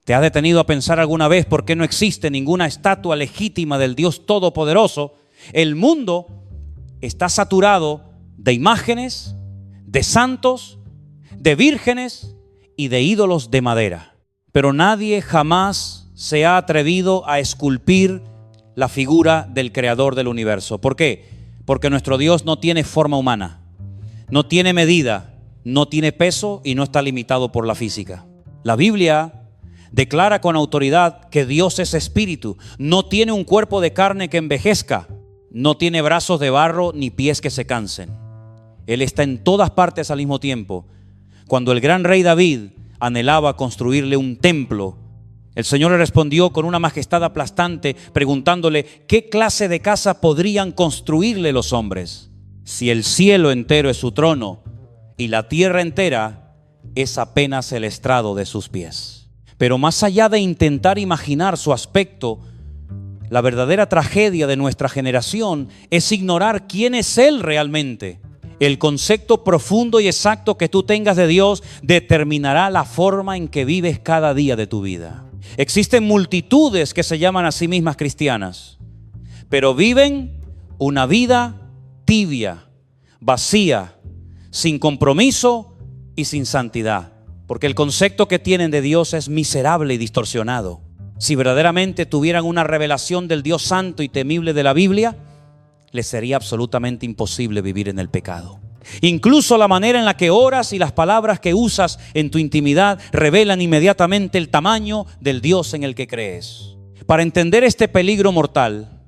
¿Te has detenido a pensar alguna vez por qué no existe ninguna estatua legítima del Dios Todopoderoso? El mundo está saturado de imágenes, de santos, de vírgenes y de ídolos de madera. Pero nadie jamás se ha atrevido a esculpir la figura del creador del universo. ¿Por qué? Porque nuestro Dios no tiene forma humana, no tiene medida, no tiene peso y no está limitado por la física. La Biblia declara con autoridad que Dios es espíritu, no tiene un cuerpo de carne que envejezca, no tiene brazos de barro ni pies que se cansen. Él está en todas partes al mismo tiempo. Cuando el gran rey David anhelaba construirle un templo, el Señor le respondió con una majestad aplastante, preguntándole qué clase de casa podrían construirle los hombres, si el cielo entero es su trono y la tierra entera es apenas el estrado de sus pies. Pero más allá de intentar imaginar su aspecto, la verdadera tragedia de nuestra generación es ignorar quién es Él realmente. El concepto profundo y exacto que tú tengas de Dios determinará la forma en que vives cada día de tu vida. Existen multitudes que se llaman a sí mismas cristianas, pero viven una vida tibia, vacía, sin compromiso y sin santidad. Porque el concepto que tienen de Dios es miserable y distorsionado. Si verdaderamente tuvieran una revelación del Dios santo y temible de la Biblia, les sería absolutamente imposible vivir en el pecado. Incluso la manera en la que oras y las palabras que usas en tu intimidad revelan inmediatamente el tamaño del Dios en el que crees. Para entender este peligro mortal,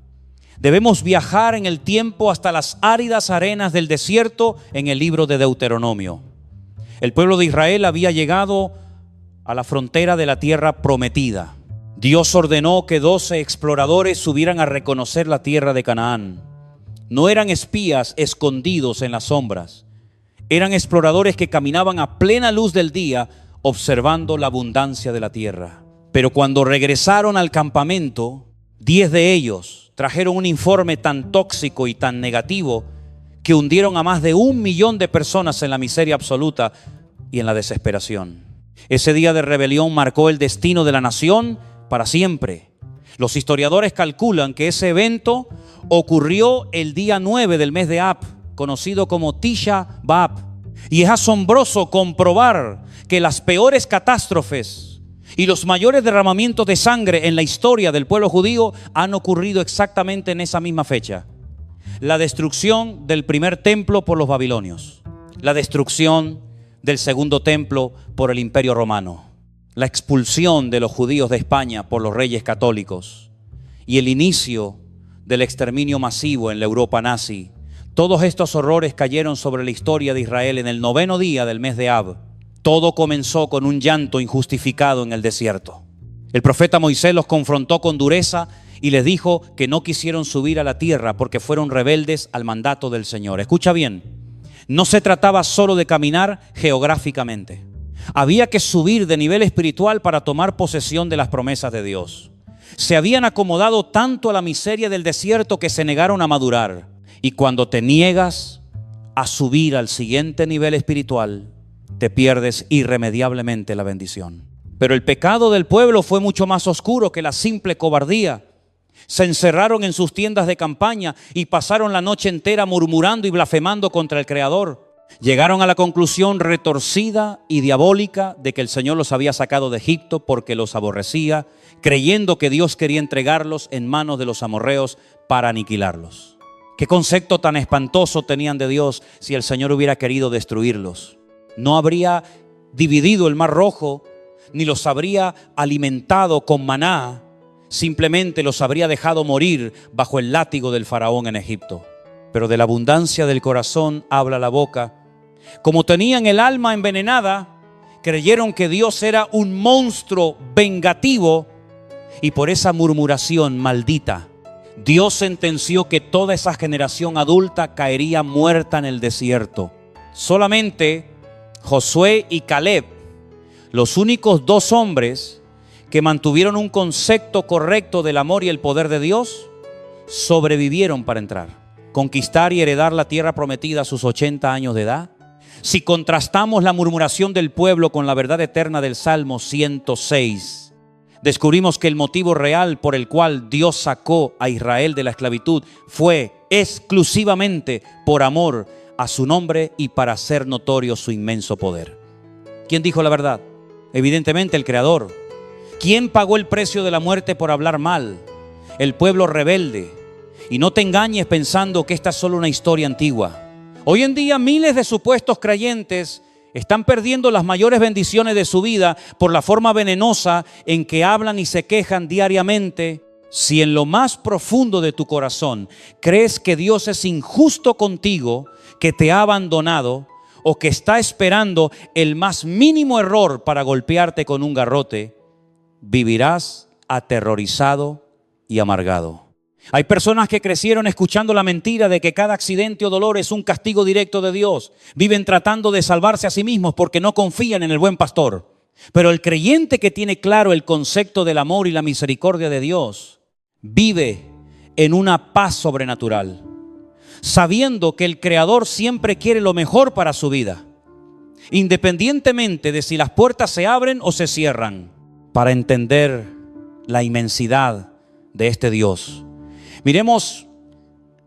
debemos viajar en el tiempo hasta las áridas arenas del desierto en el libro de Deuteronomio. El pueblo de Israel había llegado a la frontera de la tierra prometida. Dios ordenó que 12 exploradores subieran a reconocer la tierra de Canaán. No eran espías escondidos en las sombras. Eran exploradores que caminaban a plena luz del día observando la abundancia de la tierra. Pero cuando regresaron al campamento, 10 de ellos trajeron un informe tan tóxico y tan negativo que hundieron a más de 1 millón de personas en la miseria absoluta y en la desesperación. Ese día de rebelión marcó el destino de la nación para siempre. Los historiadores calculan que ese evento ocurrió el día 9 del mes de Ab, conocido como Tisha B'Av. Y es asombroso comprobar que las peores catástrofes y los mayores derramamientos de sangre en la historia del pueblo judío han ocurrido exactamente en esa misma fecha. La destrucción del primer templo por los babilonios, la destrucción del segundo templo por el Imperio Romano, la expulsión de los judíos de España por los reyes católicos y el inicio del exterminio masivo en la Europa nazi. Todos estos horrores cayeron sobre la historia de Israel en el 9º día del mes de Ab. Todo comenzó con un llanto injustificado en el desierto. El profeta Moisés los confrontó con dureza y les dijo que no quisieron subir a la tierra porque fueron rebeldes al mandato del Señor. Escucha bien, no se trataba solo de caminar geográficamente. Había que subir de nivel espiritual para tomar posesión de las promesas de Dios. Se habían acomodado tanto a la miseria del desierto que se negaron a madurar. Y cuando te niegas a subir al siguiente nivel espiritual, te pierdes irremediablemente la bendición. Pero el pecado del pueblo fue mucho más oscuro que la simple cobardía. Se encerraron en sus tiendas de campaña y pasaron la noche entera murmurando y blasfemando contra el Creador. Llegaron a la conclusión retorcida y diabólica de que el Señor los había sacado de Egipto porque los aborrecía, creyendo que Dios quería entregarlos en manos de los amorreos para aniquilarlos. ¿Qué concepto tan espantoso tenían de Dios si el Señor hubiera querido destruirlos? No habría dividido el Mar Rojo, ni los habría alimentado con maná, simplemente los habría dejado morir bajo el látigo del faraón en Egipto. Pero de la abundancia del corazón habla la boca. Como tenían el alma envenenada, creyeron que Dios era un monstruo vengativo y por esa murmuración maldita, Dios sentenció que toda esa generación adulta caería muerta en el desierto. Solamente Josué y Caleb, los únicos 2 hombres que mantuvieron un concepto correcto del amor y el poder de Dios, sobrevivieron para entrar, conquistar y heredar la tierra prometida a sus 80 años de edad. Si contrastamos la murmuración del pueblo con la verdad eterna del Salmo 106, descubrimos que el motivo real por el cual Dios sacó a Israel de la esclavitud fue exclusivamente por amor a su nombre y para hacer notorio su inmenso poder. ¿Quién dijo la verdad? Evidentemente el Creador. ¿Quién pagó el precio de la muerte por hablar mal? El pueblo rebelde. Y no te engañes pensando que esta es solo una historia antigua. Hoy en día miles de supuestos creyentes están perdiendo las mayores bendiciones de su vida por la forma venenosa en que hablan y se quejan diariamente. Si en lo más profundo de tu corazón crees que Dios es injusto contigo, que te ha abandonado o que está esperando el más mínimo error para golpearte con un garrote, vivirás aterrorizado y amargado. Hay personas que crecieron escuchando la mentira de que cada accidente o dolor es un castigo directo de Dios. Viven tratando de salvarse a sí mismos porque no confían en el buen pastor. Pero el creyente que tiene claro el concepto del amor y la misericordia de Dios vive en una paz sobrenatural, sabiendo que el Creador siempre quiere lo mejor para su vida, independientemente de si las puertas se abren o se cierran, para entender la inmensidad de este Dios. Miremos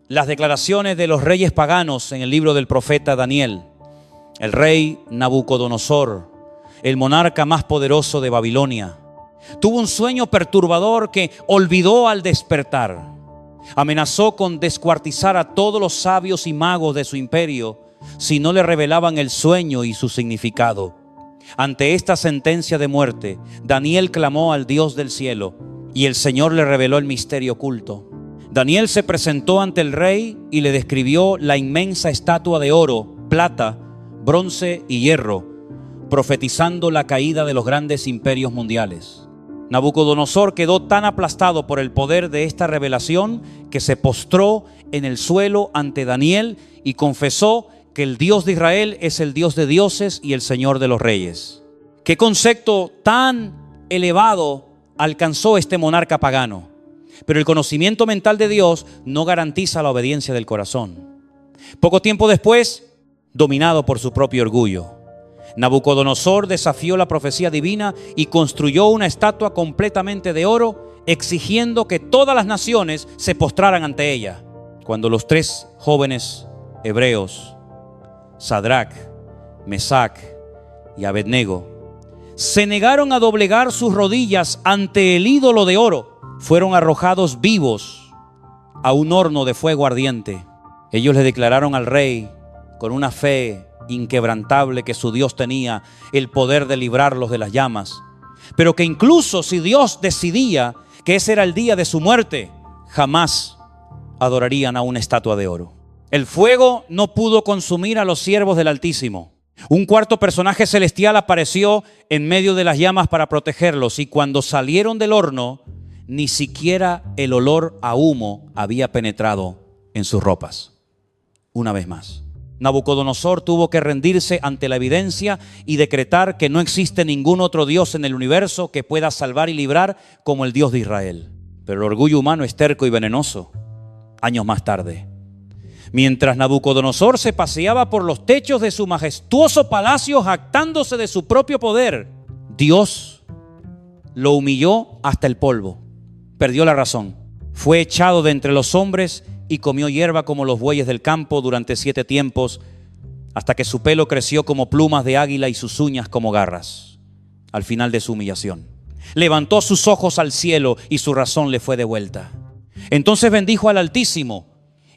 las declaraciones de los reyes paganos en el libro del profeta Daniel. El rey Nabucodonosor, el monarca más poderoso de Babilonia, tuvo un sueño perturbador que olvidó al despertar. Amenazó con descuartizar a todos los sabios y magos de su imperio si no le revelaban el sueño y su significado. Ante esta sentencia de muerte, Daniel clamó al Dios del cielo y el Señor le reveló el misterio oculto. Daniel se presentó ante el rey y le describió la inmensa estatua de oro, plata, bronce y hierro, profetizando la caída de los grandes imperios mundiales. Nabucodonosor quedó tan aplastado por el poder de esta revelación que se postró en el suelo ante Daniel y confesó que el Dios de Israel es el Dios de dioses y el Señor de los reyes. ¿Qué concepto tan elevado alcanzó este monarca pagano? Pero el conocimiento mental de Dios no garantiza la obediencia del corazón. Poco tiempo después, dominado por su propio orgullo, Nabucodonosor desafió la profecía divina y construyó una estatua completamente de oro, exigiendo que todas las naciones se postraran ante ella. Cuando los tres jóvenes hebreos, Sadrac, Mesac y Abednego, se negaron a doblegar sus rodillas ante el ídolo de oro, fueron arrojados vivos a un horno de fuego ardiente. Ellos le declararon al rey, con una fe inquebrantable, que su Dios tenía el poder de librarlos de las llamas, pero que incluso si Dios decidía que ese era el día de su muerte, jamás adorarían a una estatua de oro. El fuego no pudo consumir a los siervos del Altísimo. Un cuarto personaje celestial apareció en medio de las llamas para protegerlos, y cuando salieron del horno, ni siquiera el olor a humo había penetrado en sus ropas. Una vez más, Nabucodonosor tuvo que rendirse ante la evidencia y decretar que no existe ningún otro Dios en el universo que pueda salvar y librar como el Dios de Israel. Pero el orgullo humano es terco y venenoso. Años más tarde, mientras Nabucodonosor se paseaba por los techos de su majestuoso palacio jactándose de su propio poder, Dios lo humilló hasta el polvo. Perdió la razón. Fue echado de entre los hombres y comió hierba como los bueyes del campo durante 7 tiempos, hasta que su pelo creció como plumas de águila y sus uñas como garras. Al final de su humillación, levantó sus ojos al cielo y su razón le fue devuelta. Entonces bendijo al Altísimo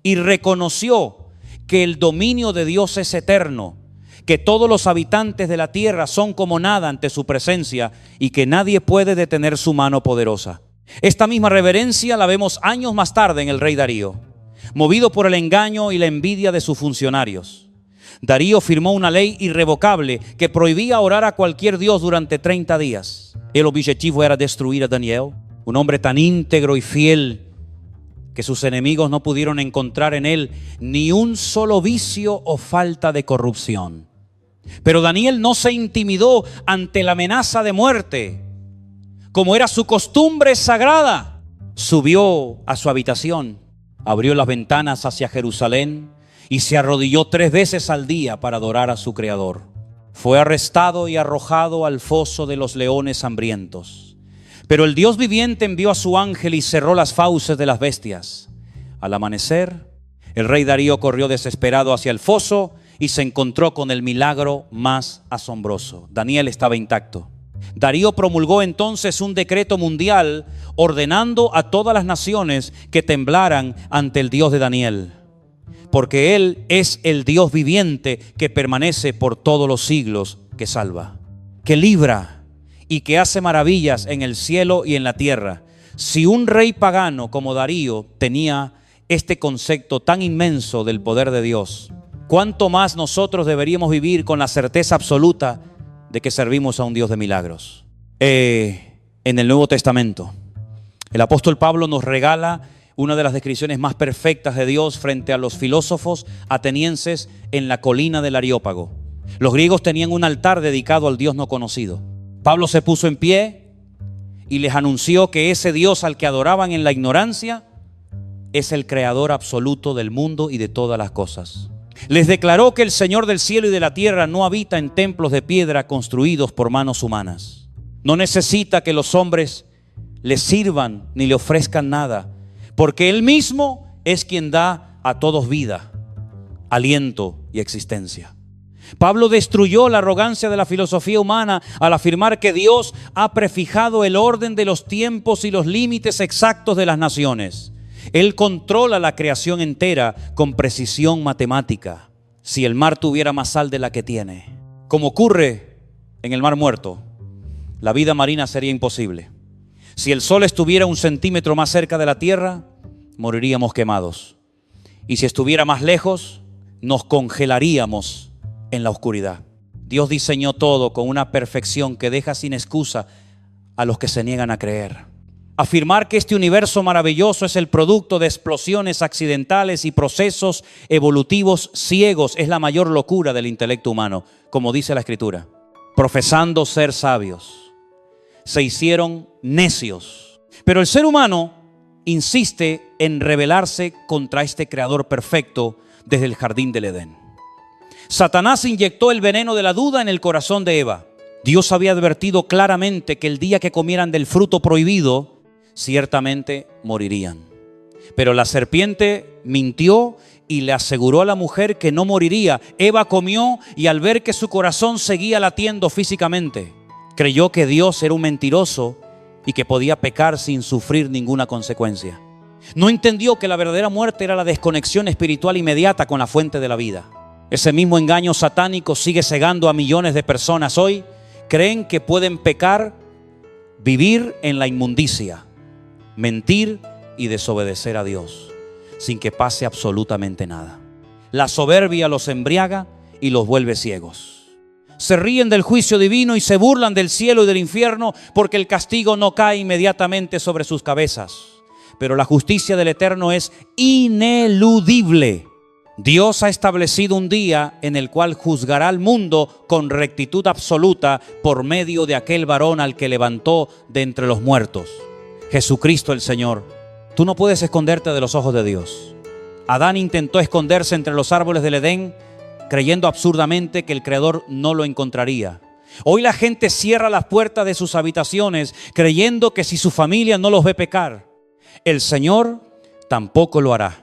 y reconoció que el dominio de Dios es eterno, que todos los habitantes de la tierra son como nada ante su presencia y que nadie puede detener su mano poderosa. Esta misma reverencia la vemos años más tarde en el rey Darío, movido por el engaño y la envidia de sus funcionarios. Darío firmó una ley irrevocable que prohibía orar a cualquier dios durante 30 días. El objetivo era destruir a Daniel, un hombre tan íntegro y fiel que sus enemigos no pudieron encontrar en él ni un solo vicio o falta de corrupción. Pero Daniel no se intimidó ante la amenaza de muerte. Como era su costumbre sagrada, subió a su habitación, abrió las ventanas hacia Jerusalén y se arrodilló 3 veces al día para adorar a su Creador. Fue arrestado y arrojado al foso de los leones hambrientos. Pero el Dios viviente envió a su ángel y cerró las fauces de las bestias. Al amanecer, el rey Darío corrió desesperado hacia el foso y se encontró con el milagro más asombroso. Daniel estaba intacto. Darío promulgó entonces un decreto mundial ordenando a todas las naciones que temblaran ante el Dios de Daniel, porque Él es el Dios viviente que permanece por todos los siglos, que salva, que libra y que hace maravillas en el cielo y en la tierra. Si un rey pagano como Darío tenía este concepto tan inmenso del poder de Dios, ¿cuánto más nosotros deberíamos vivir con la certeza absoluta de que servimos a un Dios de milagros? En el Nuevo Testamento, el apóstol Pablo nos regala una de las descripciones más perfectas de Dios frente a los filósofos atenienses en la colina del Areópago. Los griegos tenían un altar dedicado al Dios no conocido. Pablo se puso en pie y les anunció que ese Dios al que adoraban en la ignorancia es el creador absoluto del mundo y de todas las cosas. Les declaró que el Señor del cielo y de la tierra no habita en templos de piedra construidos por manos humanas. No necesita que los hombres le sirvan ni le ofrezcan nada, porque Él mismo es quien da a todos vida, aliento y existencia. Pablo destruyó la arrogancia de la filosofía humana al afirmar que Dios ha prefijado el orden de los tiempos y los límites exactos de las naciones. Él controla la creación entera con precisión matemática. Si el mar tuviera más sal de la que tiene, como ocurre en el Mar Muerto, la vida marina sería imposible. Si el sol estuviera 1 centímetro más cerca de la tierra, moriríamos quemados. Y si estuviera más lejos, nos congelaríamos en la oscuridad. Dios diseñó todo con una perfección que deja sin excusa a los que se niegan a creer. Afirmar que este universo maravilloso es el producto de explosiones accidentales y procesos evolutivos ciegos es la mayor locura del intelecto humano, como dice la Escritura. Profesando ser sabios, se hicieron necios. Pero el ser humano insiste en rebelarse contra este creador perfecto desde el jardín del Edén. Satanás inyectó el veneno de la duda en el corazón de Eva. Dios había advertido claramente que el día que comieran del fruto prohibido, ciertamente morirían. Pero la serpiente mintió y le aseguró a la mujer que no moriría. Eva comió y al ver que su corazón seguía latiendo físicamente, creyó que Dios era un mentiroso y que podía pecar sin sufrir ninguna consecuencia. No entendió que la verdadera muerte era la desconexión espiritual inmediata con la fuente de la vida. Ese mismo engaño satánico sigue cegando a millones de personas hoy. Creen que pueden pecar, vivir en la inmundicia, mentir y desobedecer a Dios sin que pase absolutamente nada. La soberbia los embriaga y los vuelve ciegos. Se ríen del juicio divino y se burlan del cielo y del infierno porque el castigo no cae inmediatamente sobre sus cabezas. Pero la justicia del Eterno es ineludible. Dios ha establecido un día en el cual juzgará al mundo con rectitud absoluta por medio de aquel varón al que levantó de entre los muertos, Jesucristo el Señor. Tú no puedes esconderte de los ojos de Dios. Adán intentó esconderse entre los árboles del Edén, creyendo absurdamente que el Creador no lo encontraría. Hoy la gente cierra las puertas de sus habitaciones, creyendo que si su familia no los ve pecar, el Señor tampoco lo hará.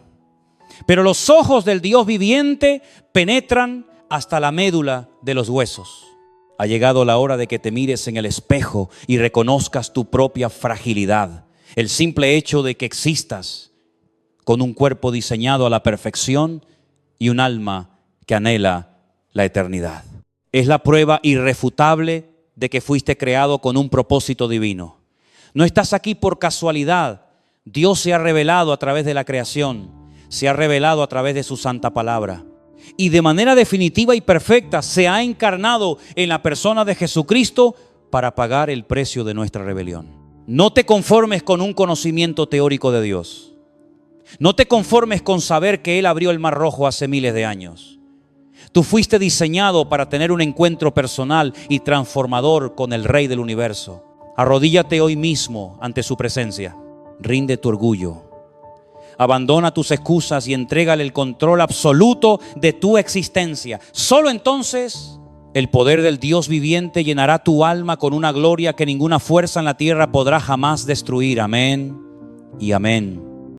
Pero los ojos del Dios viviente penetran hasta la médula de los huesos. Ha llegado la hora de que te mires en el espejo y reconozcas tu propia fragilidad. El simple hecho de que existas con un cuerpo diseñado a la perfección y un alma que anhela la eternidad. Es la prueba irrefutable de que fuiste creado con un propósito divino. No estás aquí por casualidad. Dios se ha revelado a través de la creación, se ha revelado a través de su santa palabra. Y de manera definitiva y perfecta se ha encarnado en la persona de Jesucristo para pagar el precio de nuestra rebelión. No te conformes con un conocimiento teórico de Dios. No te conformes con saber que Él abrió el Mar Rojo hace miles de años. Tú fuiste diseñado para tener un encuentro personal y transformador con el Rey del Universo. Arrodíllate hoy mismo ante su presencia. Rinde tu orgullo. Abandona tus excusas y entrégale el control absoluto de tu existencia. Solo entonces El poder del Dios viviente llenará tu alma con una gloria que ninguna fuerza en la tierra podrá jamás destruir. Amén y amén.